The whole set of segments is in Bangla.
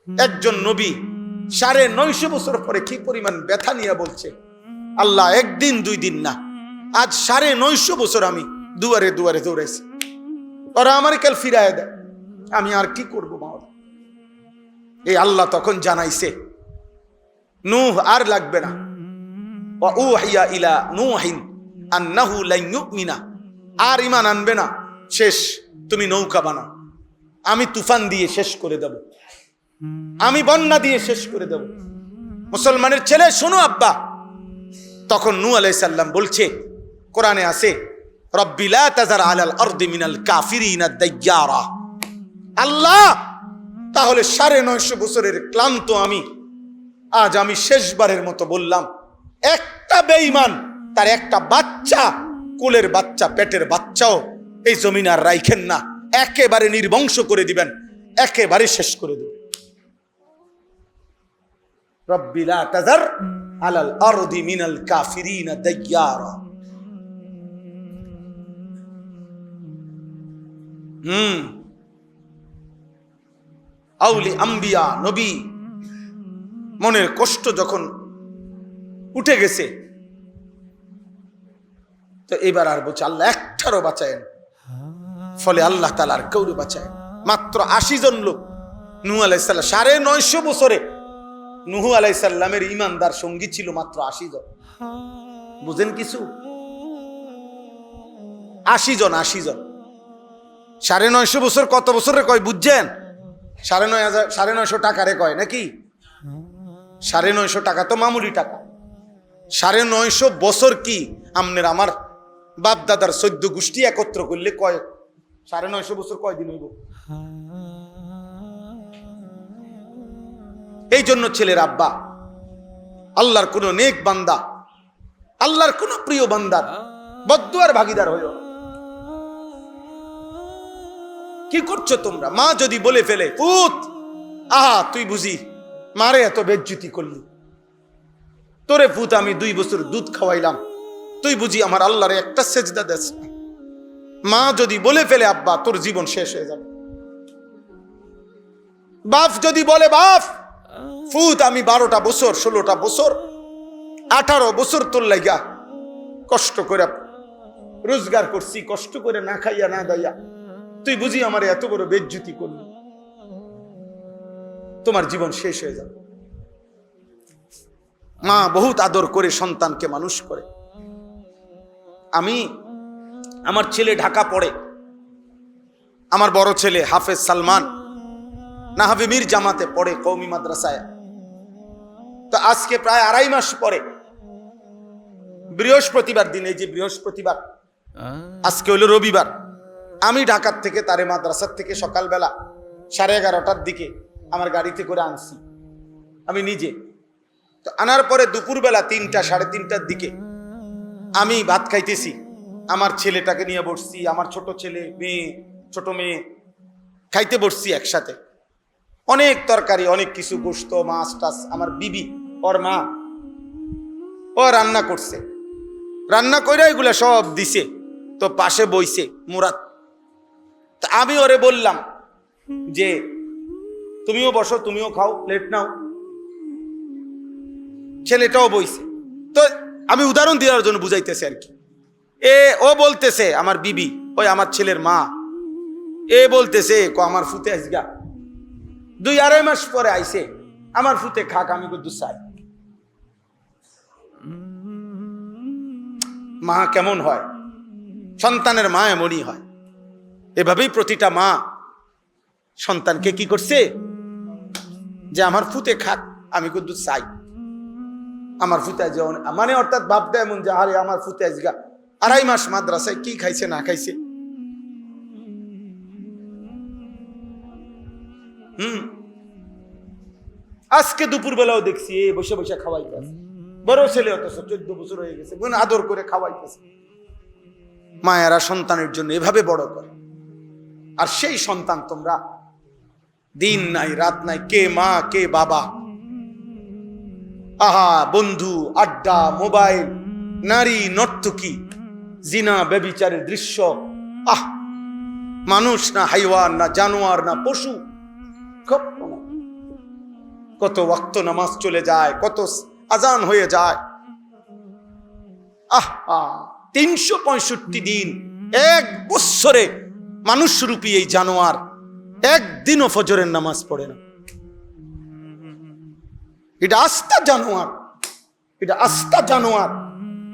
একজন নবী 950 বছর পরে কি পরিমাণ ব্যথা নিয়ে বলছে, আল্লাহ একদিন 2 দিন না, আজ 950 বছর আমি দুয়ারে দুয়ারে দৌড়াইছি, ওরা আমার কাল ফিরায় দেয়, আমি আর কি করবো মাওলা। এই আল্লাহ তখন জানাইছে নূহ আর লাগবে না, ওয়া উহিয়া ইলা নূহিন আন্নাহু লান ইউমিনা, আর ঈমান আনবে না, শেষ, তুমি নৌকা বানাও, আমি তুফান দিয়ে শেষ করে দেব, আমি বন্যা দিয়ে শেষ করে দেব। মুসলমানের ছেলে শোনো আব্বা, তখন নূহ আলাইহিস সালাম বলছে, কোরআনে আছে, রব্বি লা তাযার আলাল আরদি মিনাল কাফিরিনা দাইয়ারা, আল্লাহ তাহলে 950 বছরের ক্লান্ত আজ আমি শেষবারের মতো বললাম, একটা বেঈমান তার একটা বাচ্চা, কোলের বাচ্চা, পেটের বাচ্চাও এই জমিন আর রাইখেন না, একেবারে নির্বংশ করে দিবেন, একেবারে শেষ করে দিবেন। রব্বি লা তাযার আলাল আরদি মিনাল কাফিরিনা দাইয়ারা। আউলি আম্বিয়া নবী মনের কষ্ট যখন উঠে গেছে, তো এবার আর বলছে আল্লাহ একটারও বাঁচায়েন, ফলে আল্লাহ তাআলা আর কাউরে বাঁচায়, মাত্র 80 জন লোক। নূহ আলাইহিস সালাম 950 বছরে নূহ আলাইহিস সালামের ঈমানদার সঙ্গী ছিল মাত্র 80 জন। বুঝেন কিছু? 80 জন 950 বছর কত বছরে কয় বুঝছেন? 950 টাকারে কয় নাকি? 950 টাকা তো মামুলি টাকা। 950 বছর কি আমনের আমার বাপ দাদার 14 গোষ্ঠী একত্র করলে কয় 950 বছর কয় দিন হইব? এই জন্য ছেলের আব্বা আল্লাহর কোন নেক বান্দা, আল্লাহর কোন প্রিয় বান্দার বদদুয়ার ভাগীদার হইও। কি করছো তোমরা? মা যদি বলে ফেলে, পুত আহা তুই বুঝি মারে এত বেজ্জতি করলি, তোরে পুত আমি 2 বছর দুধ খাওয়াইলাম, তুই বুঝি আমার আল্লাহরে একটা সেজদা দেস না। মা যদি বলে ফেলে আব্বা তোর জীবন শেষ হয়ে যাবে। বাপ যদি বলে, বাপ ফুত আমি 12টা বছর 16টা বছর 18 বছর তোর লাগা কষ্ট করে রোজগার করছি, কষ্ট করে না খাইয়া না দাইয়া, তুই বুঝি আমার এত বড় বেজ্জতি করলি, তোমার জীবন শেষ হয়ে যাবে। মা বহুত আদর করে সন্তানকে মানুষ করে। আমার ছেলে ঢাকা পড়ে, আমার বড় ছেলে হাফেজ সালমান নাহাবি মীর জামাতে পড়ে কওমি মাদ্রাসায়। তো আজকে প্রায় 2.5 মাস পরে বৃহস্পতিবার দিন, এই যে বৃহস্পতিবার, আজকে হলো রবিবার, আমি ঢাকার থেকে তারে মাদ্রাসার থেকে সকালবেলা 11:30টার দিকে আমার গাড়িতে করে আনছি আমি নিজে। তো আনার পরে দুপুরবেলা 3টা 3:30টার দিকে আমি ভাত খাইতেছি, আমার ছেলেটাকে নিয়ে বসছি, আমার ছোট ছেলে মেয়ে ছোট মেয়ে খাইতে বসছি একসাথে। অনেক তরকারি, অনেক কিছু, গোশত মাছ টাছ, আমার বিবি ওর মা ও রান্না করছে, রান্না করে এগুলা সব দিছে। তো পাশে বইছে মুরাদ। তা আমি ওরে বললাম যে তুমিও বসো, তুমিও খাও, প্লেট নাও। ছেলেটাও বইছে। তো আমি উদাহরণ দেওয়ার জন্য বুঝাইতেছি আর কি। ও বলতেছে, আমার বিবি ওই আমার ছেলের মা, বলতেছে আমার ফুতে আসগা 2-2.5 মাস পরে আইছে, আমার ফুতে খাক, আমি কত চাই। মা কেমন হয়? সন্তানের মা এমনই হয়। এভাবেই প্রতিটা মা সন্তানকে কি করছে, যে আমার ফুতে খাক, আমি কত চাই, আমার ফুতে আজ, মানে অর্থাৎ ভাবটা এমন যে আরে আমার ফুতে আজগা 2.5 মাস মাদ্রাসায় কি খাইছে না খাইছে। আজকে দুপুর বেলাও দেখছি বসে বসে খাওয়াইতেছে, বড় ছেলে অথচ 14 বছর হয়ে গেছে, আদর করে খাওয়াইতেছে। মায়েরা সন্তানের জন্য এভাবে বড় করে। আর সেই সন্তান তোমরা দিন নাই রাত নাই, কে মা কে বাবা, আহা বন্ধু, আড্ডা, মোবাইল, নারী, নর্তকী, জিনা, ব্যভিচারের দৃশ্য। মানুষ না হাইওয়ান, না জানোয়ার, না পশু, খুব কত ওয়াক্ত নামাজ চলে যায়, কত আজান হয়ে যায়। 365 দিন, এক বছরে মানুষ রূপী এই জানোয়ার একদিনও ফজরের নামাজ পড়ে না। এটা আস্থা জানোয়ার, এটা আস্থা জানোয়ার,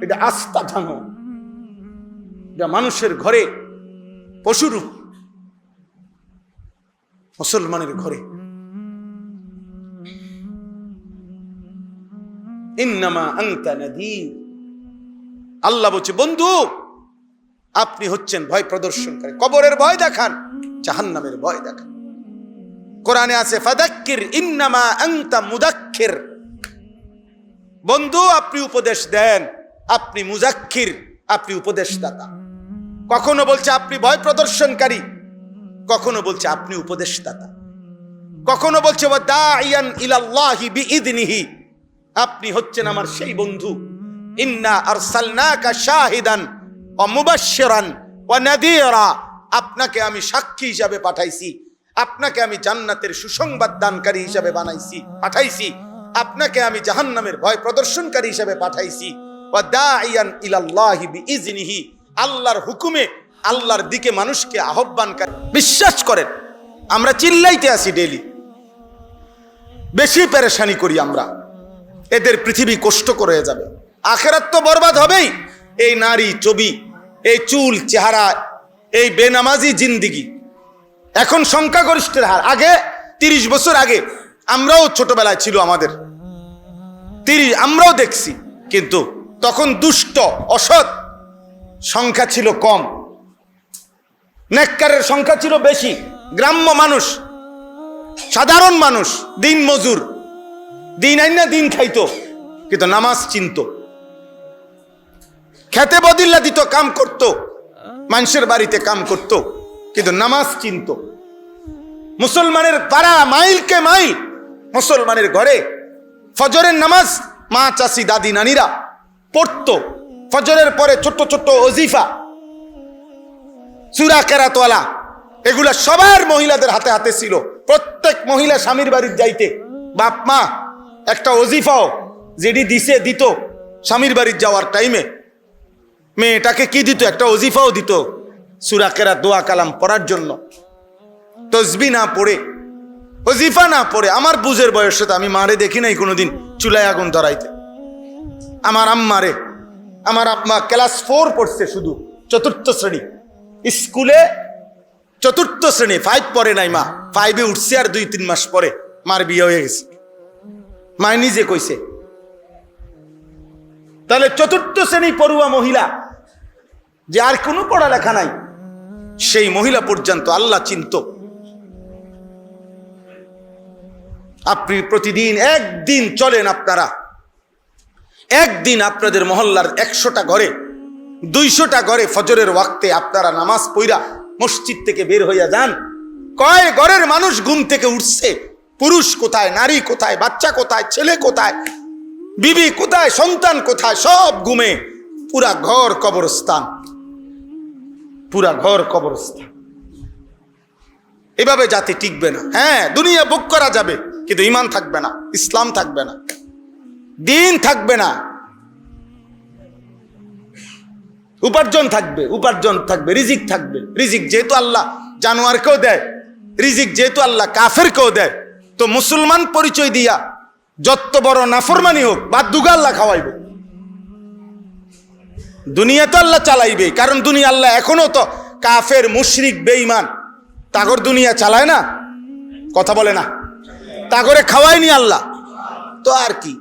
এটা আস্থা জানোয়ার। এটা মানুষের ঘরে পশুরূপ, মুসলমানের ঘরে। ইন্নামা আনতা নাযীর। আল্লাহ বলছে, বন্ধু আপনি হচ্ছেন ভয় প্রদর্শনকারী। কবরের ভয় দেখান, জাহান্নামের ভয় দেখান। কোরআনে আছে ফাদাক্কির ইন্নামা আনতা মুদাক্কির। বন্ধু আপনি উপদেশ দেন, আপনি মুজাক্কির, আপনি উপদেশদাতা। কখনো বলছে আপনি ভয় প্রদর্শনকারী, কখনো বলছে আপনি উপদেশদাতা, কখনো বলছে ওয়া দাঈয়ান ইলাল্লাহি বিইذনিহি। আপনি হচ্ছেন আমার সেই বন্ধু। ইন্না আরসালনাকা শাহিদান ওয়া মুবাশশিরান ওয়া নাযীরা। আপনাকে আমি সাক্ষী হিসাবে পাঠাইছি, আপনাকে আমি জান্নাতের সুসংবাদ দানকারী হিসাবে পাঠাইছি, আপনাকে আমি জাহান্নামের ভয় প্রদর্শনকারী হিসাবে পাঠাইছি। ওয়া দাঈয়ান ইলাল্লাহি বিইذনিহি। আল্লাহর হুকুমে, আল্লাহর দিকে মানুষকে আহ্বানকারী। বিশ্বাস করেন, আমরা চিল্লাইতে আসি ডেইলি, বেশি পেরেশানি করি আমরা। এদের পৃথিবী কষ্ট করে যাবে, আখেরাত তো বরবাদ হবেই। এই নারী ছবি, এই চুল চেহারা, এই বেনামাজি জিন্দিগি, এখন সংখ্যাগরিষ্ঠের হার। আগে 30 বছর আগে আমরাও ছোটবেলায় ছিল, আমাদের আমরাও দেখছি, কিন্তু তখন দুষ্ট অসৎ সংখ্যা ছিল কম, নেককারের সংখ্যা ছিল বেশি। গ্রাম্য মানুষ, সাধারণ মানুষ, দিন মজুর, দিন আইনা দিন খাইতো, কিন্তু নামাজ চিনত। খেতে বদিল্লা দিত, কাম করত, মানুষের বাড়িতে কাম করত, কিন্তু নামাজ চিনত। মুসলমানের পাড়া মাইলকে মাইল মুসলমানের ঘরে ফজরের নামাজ মা চাচি দাদি নানিরা পড়তো। ফজরের পরে ছোট্ট ছোট্ট ওজিফা, সূরা কেরাতওয়ালা, এগুলা সবার মহিলাদের হাতে হাতে ছিল। প্রত্যেক মহিলা স্বামীর বাড়ির যাইতে বাপ মা একটা ওজিফাও যেটি দিত স্বামীর বাড়ির যাওয়ার টাইমে, মেয়েটাকে কি দিত? একটা ওজিফাও দিত, সূরা কেরাত দোয়া কালাম পড়ার জন্য। তসবিহ না পড়ে, ওজিফা না পড়ে, আমার বুঝের বয়সে তো আমি মারে দেখি নাই কোনোদিন চুলায় আগুন ধরাইতে। আমার আম্মা ক্লাস 4 পড়ছে, শুধু 4র্থ শ্রেণী স্কুলে, 4র্থ শ্রেণী, 5 পড়ে নাই। মা 5-এ উঠছে, আর 2-3 মাস পরে মার বিয়ে হয়ে গেছে। মা নিজে কইছে। তাহলে 4র্থ শ্রেণী পড়ুয়া মহিলা, যে আর কোনো পড়ালেখা নাই, সেই মহিলা পর্যন্ত আল্লাহ চিনত। আপনি প্রতিদিন একদিন চলেন, আপনারা একদিন আপনাদের মহল্লার 100টা ঘরে, 200টা ঘরে ফজরের ওয়াক্তে আপনারা নামাজ পড়া মসজিদ থেকে বের হইয়া যান। কয় ঘরের মানুষ ঘুম থেকে উঠছে? পুরুষ কোথায়, নারী কোথায়, বাচ্চা কোথায়, ছেলে কোথায়, বিবি কোথায়, সন্তান কোথায়? সব ঘুমে, পুরা ঘর কবরস্থান, পুরা ঘর কবরস্থান। এভাবে জাতি টিকবে না। হ্যাঁ, দুনিয়া ভোগ করা যাবে, কিন্তু ঈমান থাকবে না, ইসলাম থাকবে না, দিন থাকবে না। উপার্জন থাকবে, রিজিক থাকবে। রিজিক যেহেতু আল্লাহ জানোয়ারকেও দেয়, রিজিক যেহেতু আল্লাহ কাফেরকেও দেয়, তো মুসলমান পরিচয় দিয়া যত বড় নাফরমানি হোক, বাদ দুগা আল্লাহ খাওয়াইব। দুনিয়া তো আল্লাহ চালাইবে, কারণ দুনিয়া আল্লাহ এখনো তো কাফের মুশরিক বেঈমান তাগর দুনিয়া চালায় না, কথা বলে না, তাগরে খাওয়ায়নি আল্লাহ। তো আর কি,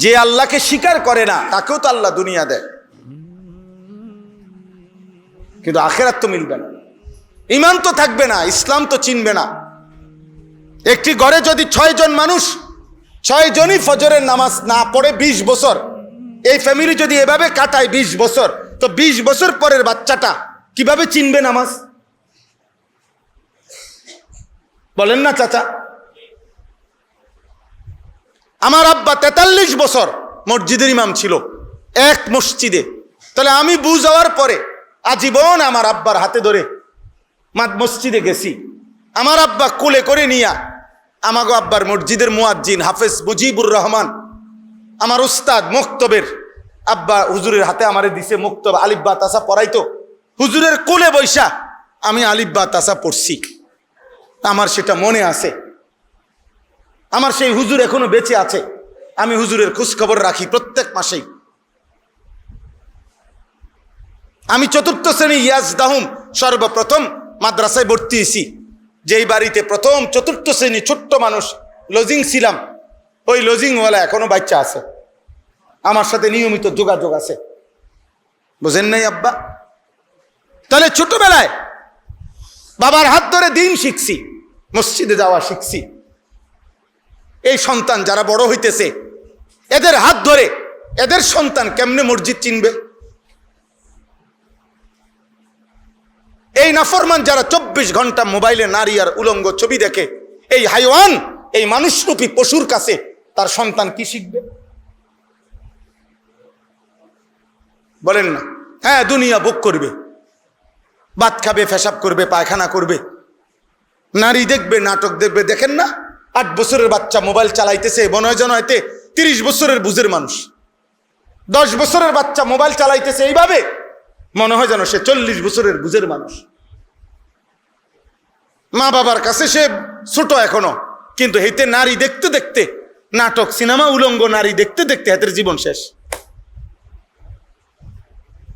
যে আল্লাহকে স্বীকার করে না তাকেও তো আল্লাহ দুনিয়া দেয়, কিন্তু আখেরাত তো মিলবে না, ঈমান তো থাকবে না, ইসলাম তো চিনবে না। একটি ঘরে যদি 6 জন মানুষ, 6 জনই ফজরের নামাজ না পড়ে 20 বছর, এই ফ্যামিলি যদি এভাবে কাটায় 20 বছর, তো 20 বছর পরের বাচ্চাটা কিভাবে চিনবে নামাজ? বলেন না চাচা? আমার আব্বা 43 বছর মসজিদের ইমাম ছিল, এক মসজিদে। তাহলে আমি বুঝ হওয়ার পরে আজীবন আমার আব্বার হাতে ধরে মসজিদে গেছি। আমার আব্বা কোলে করে নিয়া আমাগো আব্বার মসজিদের মুয়াজ্জিন হাফেজ মুজিবুর রহমান, আমার উস্তাদ মুক্তবের আব্বা হুজুরের হাতে আমারে দিছে মুক্তব, আলিফ বা তাসা পড়াইতো। হুজুরের কোলে বৈশা আমি আলিফ বা তাসা পড়ছি, আমার সেটা মনে আছে। আমার সেই হুজুর এখনো বেঁচে আছে, আমি হুজুরের খোঁজখবর রাখি প্রত্যেক মাসেই। আমি 4র্থ শ্রেণী ইয়াজদাহুম সর্বপ্রথম মাদ্রাসায় ভর্তি হয়েছি, যেই বাড়িতে প্রথম 4র্থ শ্রেণী ছোট্ট মানুষ লজিং ছিলাম, ওই লজিংওয়ালা এখনো বাচ্চা আছে, আমার সাথে নিয়মিত যোগাযোগ আছে। বুঝেন নাই আব্বা? তাহলে ছোটবেলায় বাবার হাত ধরে দিন শিখছি, মসজিদে যাওয়া শিখছি। এই সন্তান যারা বড় হইতেছে, এদের হাত ধরে এদের সন্তান কেমনে মসজিদ চিনবে? এই নাফরমান যারা 24 ঘন্টা মোবাইলে নারী আর উলঙ্গ ছবি দেখে, এই হাইওয়ান, এই মানুষরূপী পশুর কাছে তার সন্তান কি শিখবে? বলেন না? হ্যাঁ, দুনিয়া ভোগ করবে, ভাত খাবে, পেশাব করবে, পায়খানা করবে, নারী দেখবে, নাটক দেখবে। দেখেন না, 8 বছরের বাচ্চা মোবাইল চালাইতেছে, বনয় জনয়তে 30 বছরের বুঝের মানুষ। 10 বছরের বাচ্চা মোবাইল চালাইতেছে এইভাবে, মনে হয় যেন সে 40 বছরের বুঝের মানুষ। মা বাবার কাছে সে ছোট এখনো, কিন্তু হেতে নারী দেখতে দেখতে, নাটক সিনেমা উলঙ্গ নারী দেখতে দেখতে হাতের জীবন শেষ।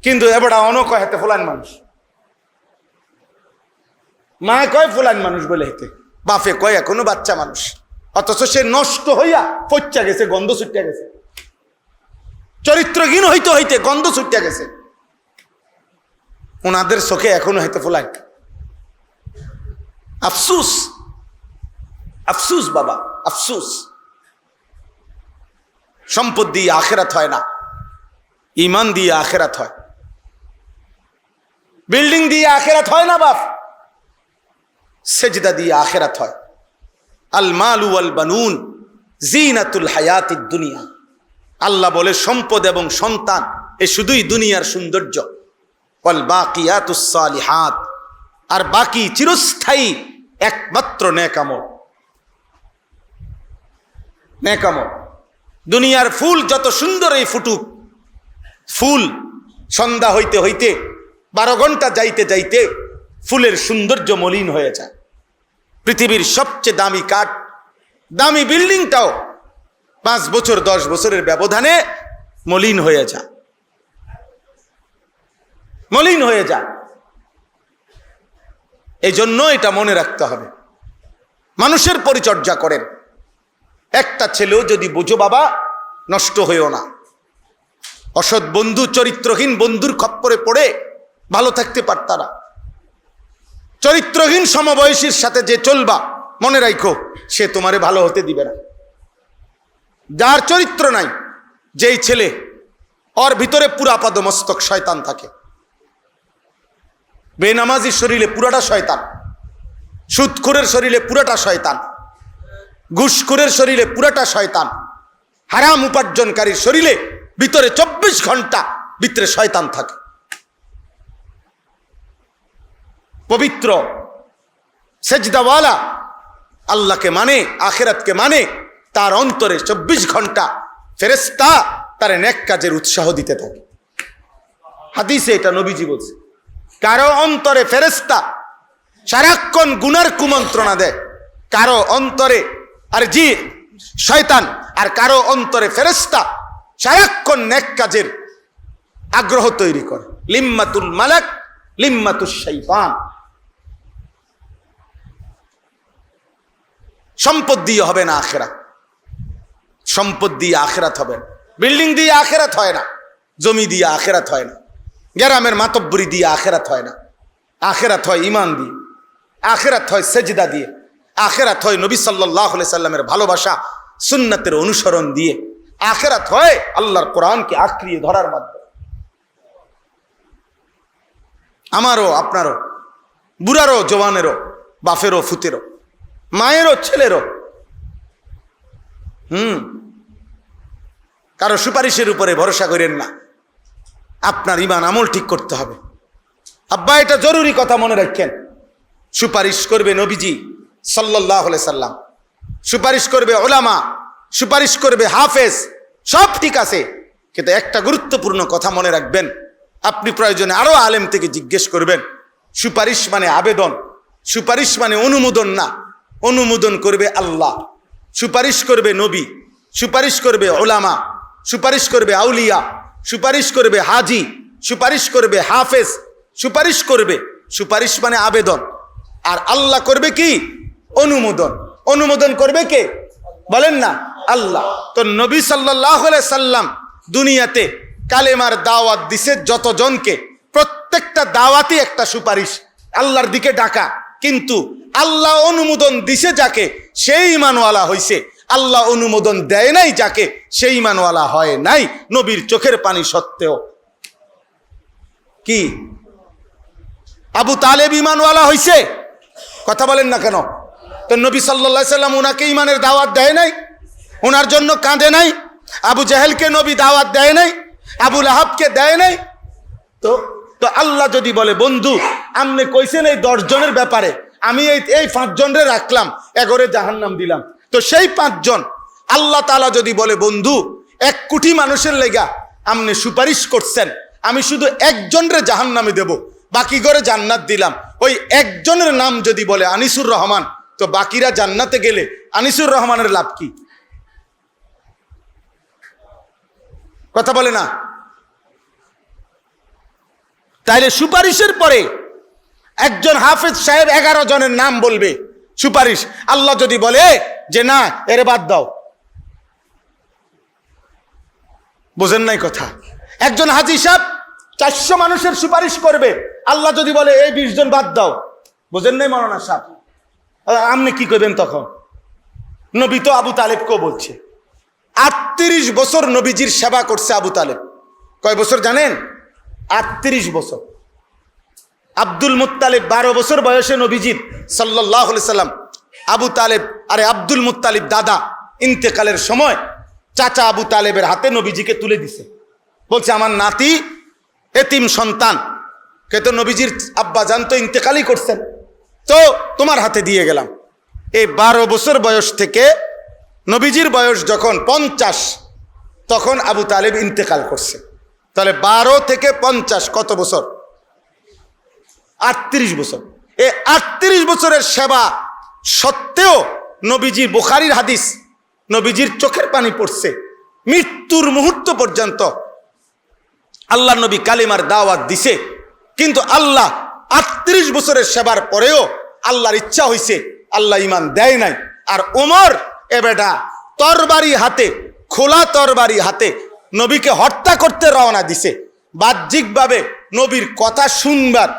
কিন্তু এবারে অনক হাতে ফুলান মানুষ, মা কয় ফুলান মানুষ বলে হেতে, বাপে কয় এখনো বাচ্চা মানুষ, অথচ সে নষ্ট হইয়া ফচ্চা গেছে, গন্ধ ছুটিয়া গেছে, চরিত্রহীন হইতে হইতে গন্ধ ছুটিয়া গেছে। ওনাদের চোখে এখনো হইতে ফুলায়। আফসুস, আফসুস বাবা, আফসুস। সম্পদ দিয়ে আখেরাত হয় না, ইমান দিয়ে আখেরাত হয়। বিল্ডিং দিয়ে আখেরাত হয় না বাপ, সেজদা দিয়ে আখেরাত হয়। আল মালু ওয়াল বানুন জিনাতুল হায়াতিদ দুনিয়া। আল্লাহ বলে সম্পদ এবং সন্তান এ শুধুই দুনিয়ার সৌন্দর্য। ওয়াল বাকিয়াতুস সালিহাত, আর বাকি চিরস্থায়ী একমাত্র নেক আমল। নেক আমল। দুনিয়ার ফুল যত সুন্দরই ফুটুক, ফুল সন্ধ্যা হইতে হইতে 12 ঘন্টা যাইতে যাইতে ফুলের সৌন্দর্য মলিন হয়ে যায়। পৃথিবীর সবচেয়ে দামি কাঠ, দামি বিল্ডিংটাও 5 বছর 10 বছরের ব্যবধানে মলিন হয়ে যায়, মলিন হয়ে যায়। এই জন্য এটা মনে রাখতে হবে, মানুষের পরিচর্যা করেন। একটা ছেলেও যদি বুঝো বাবা, নষ্ট হইও না। অসৎ বন্ধু, চরিত্রহীন বন্ধুর খপ্পরে পড়ে ভালো থাকতে পারতা না। চরিত্রহীন সমবয়সীর সাথে যে চলবা, মনে রাখো সে তোমারে ভালো হতে দিবে না। যার চরিত্র নাই, যেই ছেলে, ওর ভিতরে পুরা পদমস্তক শয়তান থাকে। বেনামাজির শরীরে পুরাটা শয়তান, সুদখোরের শরীরে পুরাটা শয়তান, ঘুষখোরের শরীরে পুরাটা শয়তান, হারাম উপার্জনকারীর শরীরে ভিতরে 24 ঘন্টা ভিতরে শয়তান থাকে। পবিত্র সেজদাওয়ালা, আল্লাহকে মানে, আখিরাতকে মানে, তার অন্তরে 24 ঘন্টা ফেরেশতা তার নেক কাজের উৎসাহ দিতে থাকে। হাদিসে এটা নবীজি বলছে, কারো অন্তরে ফেরেশতা সারাক্ষণ গুনার কুমন্ত্রণা দেয়, কারো অন্তরে আর জি শয়তান, আর কারো অন্তরে ফেরেশতা সারাক্ষণ নেক কাজের আগ্রহ তৈরি করে। লিম্মাতুল মালাক লিম্মাতুশ শাইতান। সম্পদ দিয়ে হবে না আখিরাত, সম্পদ দিয়ে আখিরাত হবে না। বিল্ডিং দিয়ে আখিরাত হয় না, জমি দিয়ে আখিরাত হয় না, গ্রামের মাতব্বরি দিয়ে আখিরাত হয় না। আখিরাত হয় ঈমান দিয়ে, আখিরাত হয় সেজদা দিয়ে, আখিরাত হয় নবী সাল্লাল্লাহু আলাইহি সাল্লামের ভালোবাসা সুন্নাতের অনুসরণ দিয়ে, আখিরাত হয় আল্লাহর কোরআনকে আঁকড়িয়ে ধরার মাধ্যমে। আমারও, আপনারও, বুড়ারও, জওয়ানেরও, বাপেরও, ফুতেরও, মায়েরও, ছেলেরও। কারো সুপারিশের উপরে ভরসা করেন না, আপনার ঈমান আমল ঠিক করতে হবে। আব্বা, এটা জরুরি কথা মনে রাখেন, সুপারিশ করবে নবীজি সাল্লাল্লাহু আলাইহি সাল্লাম, সুপারিশ করবে উলামা, সুপারিশ করবে হাফেজ, সব ঠিক আছে, কিন্তু একটা গুরুত্বপূর্ণ কথা মনে রাখবেন, আপনি প্রয়োজনে আরো আলেম থেকে জিজ্ঞেস করবেন। সুপারিশ মানে আবেদন, সুপারিশ মানে অনুমোদন না। অনুমোদন করবে আল্লাহ, সুপারিশ করবে নবী, সুপারিশ করবে উলামা, সুপারিশ করবে আউলিয়া, সুপারিশ করবে হাজি, সুপারিশ করবে হাফেজ, সুপারিশ করবে। সুপারিশ মানে আবেদন, আর আল্লাহ করবে কি? অনুমোদন। অনুমোদন করবে কে? বলেন না, আল্লাহ। তো নবী সাল্লাল্লাহু আলাইহি সাল্লাম দুনিয়াতে কালেমার দাওয়াত দিছে যতজনকে, প্রত্যেকটা দাওয়াতই একটা সুপারিশ, আল্লাহর দিকে ডাকা। কিন্তু আল্লাহ অনুমোদন দিছে যাকে, সেই ঈমানওয়ালা হইছে। আল্লাহ অনুমোদন দেয় নাই যাকে, সেই ঈমানওয়ালা হয় নাই, নবীর চোখের পানি সত্ত্বেও। কি আবু তালেব ঈমানওয়ালা হইছে? কথা বলেন না কেন? তো নবী সাল্লাল্লাহু আলাইহি সাল্লাম উনাকে ঈমানের দাওয়াত দেয় নাই? ওনার জন্য কাঁদে নাই? আবু জাহেলকে নবী দাওয়াত দেয় নাই? আবু লাহাবকে দেয় নাই? তো তো আল্লাহ যদি বলে বন্ধু আপনি কইছেন এই 10 জনের ব্যাপারে, আমি এই 5 জনের রাখলাম, এগরে জাহান্নাম দিলাম, তো সেই 5 জন আল্লাহ তাআলা যদি বলে বন্ধু 1 কোটি মানুষের লেগা আপনি সুপারিশ করছেন, আমি শুধু 1 জনের জাহান্নামে দেব, বাকি করে জান্নাত দিলাম, ওই 1 জনের নাম যদি বলে আনিসুর রহমান, তো বাকিরা জান্নাতে গেলে আনিসুর রহমানের লাভ কি? কথা বলে না? তাইলে সুপারিশের পরে একজন হাফেজ সাহেব 11 জনের নাম বলবে সুপারিশ, আল্লাহ যদি বলে যে না এর বাদ দাও, বুঝেন নাই কথা? একজন হাজী সাহেব 400 মানুষের সুপারিশ করবে, আল্লাহ যদি বলে এই 20 জন বাদ দাও, বুঝেন নাই মাওলানা সাহেব? আপনি কি করবেন তখন? নবী তো আবু তালেবকেও বলছে, 38 বছর নবীজির সেবা করছে আবু তালেব। কয় বছর জানেন? 38 বছর। আব্দুল মুত্তালিব 12 বছর বয়সে নবীজির সাল্লাল্লাহু আলাইহি সাল্লাম, আবু তালেব আরে আব্দুল মুত্তালিব দাদা ইন্তেকালের সময় চাচা আবু তালেবের হাতে নবীজিকে তুলে দিছে, বলছে আমার নাতি এতিম সন্তান, কে তো নবীজির আব্বা জান তো ইন্তেকালই করছেন, তো তোমার হাতে দিয়ে গেলাম। এই 12 বছর বয়স থেকে নবীজির বয়স যখন 50, তখন আবু তালেব ইন্তেকাল করছে। তাহলে 12 থেকে 50 কত বছর? 38 বছর। এই 38 বছরের সেবা সত্ত্বেও নবীজির, বুখারীর হাদিস, নবীজির চোখের পানি পড়ছে মৃত্যুর মুহূর্ত পর্যন্ত। আল্লাহ নবী কালিমার দাওয়াত দিছে, কিন্তু আল্লাহ 38 বছরের সেবার পরেও আল্লাহর ইচ্ছা হইছে, আল্লাহ ঈমান দেয় নাই। আর ওমর এবেটা তরবারি হাতে, খোলা তরবারি হাতে নবীকে হত্যা করতে রওনা দিছে। বাহ্যিকভাবে নবীর কথা শুনবার,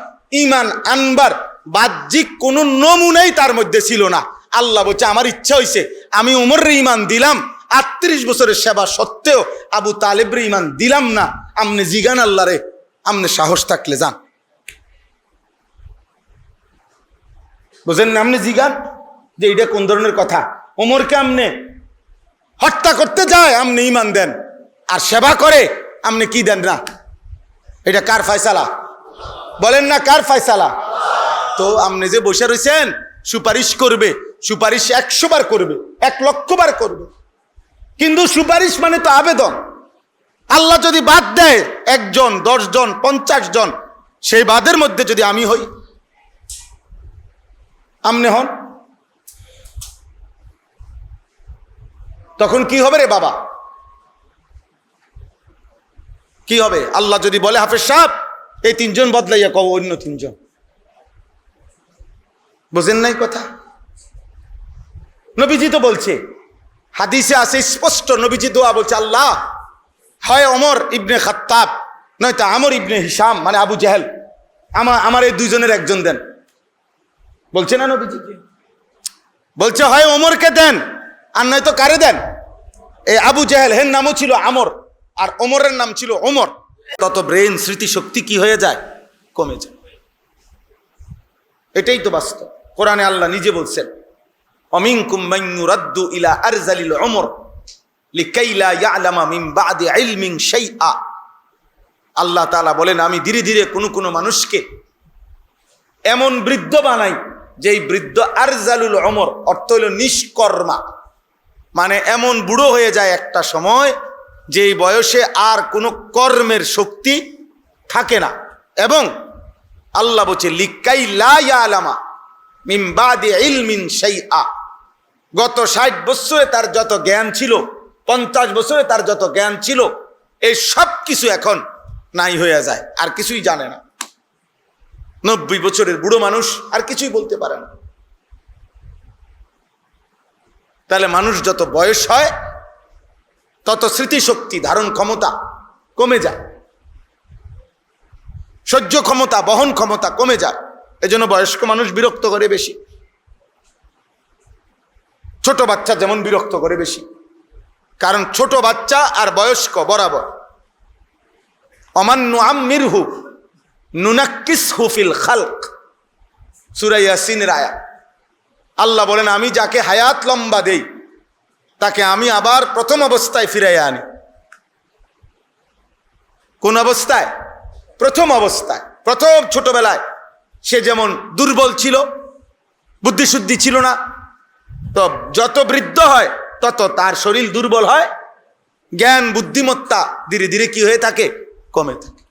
ঈমান আনবার বাহ্যিক কোনো নমুনাই তার মধ্যে ছিল না। আল্লাহ বলছে আমার ইচ্ছা হইছে, আমি ওমরের ঈমান দিলাম, 38 বছরের সেবা সত্ত্বেও আবু তালেবের ঈমান দিলাম না। আমনে জিগান আল্লাহরে, আমনে সাহস থাকলে যান, বুঝেন না? আমনে জিগান যে এটা কোন ধরনের কথা? ওমরকে আমনে হত্যা করতে যায়, আমনে ঈমান দেন, আর সেবা করে আমনে কি দেন না? এটা কার ফয়সালা? বলেন না কার ফয়সালা? তো আমনে যে বসে রয়েছেন সুপারিশ করবে, সুপারিশ 100 বার করবে, 1 লক্ষ বার করবে, কিন্তু সুপারিশ মানে তো আবেদন। আল্লাহ যদি বাদ দেয় 1 জন, 10 জন, 50 জন, সেই বাদের মধ্যে যদি আমি হই, আমনে হন, তখন কি হবে রে বাবা? কি হবে? আল্লাহ যদি বলে হাফেজ সাহেব এই 3 জন বদলাইয়া কও অন্য 3 জন, বুঝেন নাই কথা? নবীজি তো বলছে, হাদিসে আছে স্পষ্ট, নবীজি দোয়া বলছে, আল্লাহ হয় ওমর ইবনে খাত্তাব নয়তো আমর ইবনে হিশাম মানে আবু জাহেল, আমার এই 2 জনের 1 জন দেন। বলছে না নবীজি? বলছে হয় ওমরকে দেন আর নয়তো কারে দেন? এই আবু জাহেল, হের নামও ছিল আমর আর ওমরের নাম ছিল ওমর। তত ব্রেন স্মৃতিশক্তি কি হয়ে যায়? কমে যায়। এটাই তো বাস্তব। কোরআনে আল্লাহ নিজে বলছেন, অমিনকুম মান ইউরাদ্দু ইলা আরজালিল উমর লিকাই লা ইয়ালামা মিন বাদি ইলমিন শাইআ। আল্লাহ তাআলা বলেন আমি ধীরে ধীরে কোনো মানুষকে এমন বৃদ্ধ বানাই যেই বৃদ্ধ আরজালুল উমর, অর্থ হলো নিষ্কর্মা, মানে এমন বুড়ো হয়ে যায় একটা সময় যেই বয়সে আর কোনো কর্মের শক্তি থাকে না। এবং আল্লাহ বলছে লিকাই লা ইয়ালামা মিন বাদি ইলমিন শাইআ, গত 60 বছরে তার যত জ্ঞান ছিল, 50 বছরে তার যত জ্ঞান ছিল, এই সব কিছু এখন নাই হয়ে যায়, আর কিছুই জানে না। 90 বছরের বুড়ো মানুষ আর কিছুই বলতে পারে না। তাহলে মানুষ যত বয়স হয় তত স্মৃতিশক্তি, ধারণ ক্ষমতা কমে যায়, সহ্য ক্ষমতা, বহন ক্ষমতা কমে যায়। এজন্য বয়স্ক মানুষ বিরক্ত করে বেশি, ছোট বাচ্চা যেমন বিরক্ত করে বেশি। কারণ ছোট বাচ্চা আর বয়স্ক বরাবর। অমান নুআম্মিরহু নুনাক্কিসহু ফিল খালক, সূরা ইয়াসিনের আয়াত। আল্লাহ বলেন আমি যাকে হায়াত লম্বা দেই তাকে আমি আবার প্রথম অবস্থায় ফিরাইয়া আনি। কোন অবস্থায়? প্রথম অবস্থায়। প্রথম ছোটবেলায় সে যেমন দুর্বল ছিল, বুদ্ধিশুদ্ধি ছিল না, তো যত বৃদ্ধ হয় তত তার শরীর দুর্বল হয়, জ্ঞান বুদ্ধিমত্তা ধীরে ধীরে কি হয়ে থাকে? কমে থাকে।